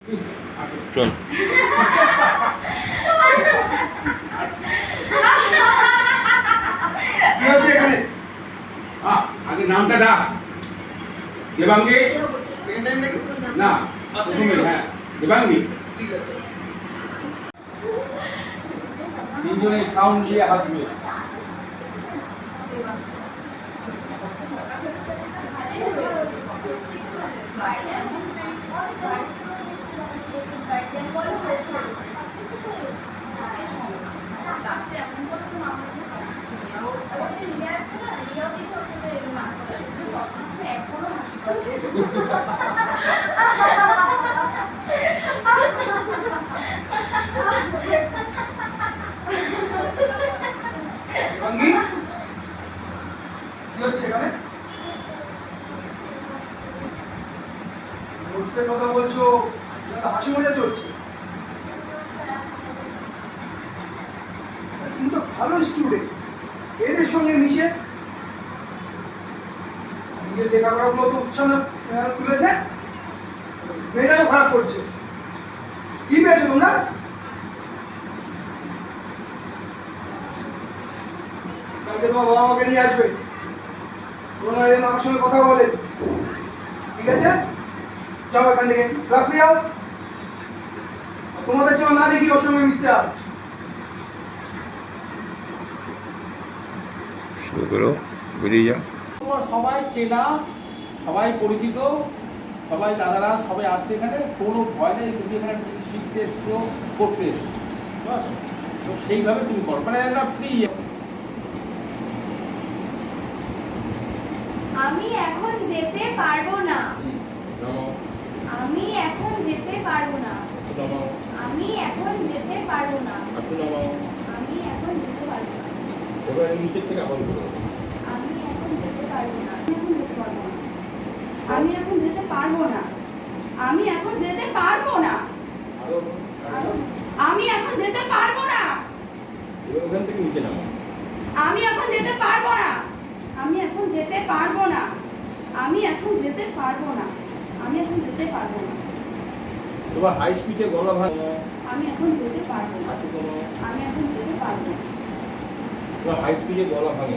চল কি হচ্ছে এখানে? আগে নামটা ডাক। দেবাঙ্গী? সেকেন্ড টাইম নাকি? না, প্রথমে হ্যাঁ দেবাঙ্গী। ঠিক আছে। তিনজনে সাউন্ড দিয়ে হাসবে। ভাঙ্গি কি হচ্ছে এখানে? নোটসের কথা বলছো, এটা হাসি মজা চলছে। তুমি তো ভালো স্টুডেন্ট, এদের সঙ্গে মিশে নিজের লেখাপড়াগুলো তো উচ্ছন্ন তুলেছে, মেয়েটাও খারাপ করছে। কি পেয়েছো তোমরা? কালকে তোমার বাবা আমাকে নিয়ে আসবে, তোমরা যেন আমার সঙ্গে কথা বলে, ঠিক আছে? যাও এখান থেকে, ক্লাসে যাও। তোমাদের জন্য না দেখি ওর সঙ্গে মিশতে হবে। শুরু করো, বেরিয়ে যাও। তোমরা সবাই চেনা, সবাই পরিচিত, সবাই দাদারা সবাই আছে এখানে, কোনো ভয় নেই। তুমি এখানে শিখতে এসছো, করতে এসছো, ঠিক আছে? তো সেইভাবে তুমি করো, মানে একটা ফ্রি। আমি এখন যেতে পারবো না। আমি এখন যেতে পারবো না। আমি এখন যেতে পারবো না। আমি এখন যেতে পারবো না। এবার নিচের থেকে আবার বলো। আমি এখন যেতে পারবো না। আমি এখন যেতে পারবো না। আমি এখন যেতে পারবো না। আমি এখন যেতে পারবো না। এবার ওখান থেকে নিচে নামো। আমি এখন যেতে পারবো না। আমি এখন যেতে পারবো না। আমি এখন যেতে পারবো না। আমি এখন যেতে পারবো না। তোমার হাই স্পিডে গলা ভাঙো। আমি এখন যেতে পারবো না। হাঁটু কমাও। আমি এখন যেতে পারবো না। তোমার হাই স্পিডে গলা ভাঙে।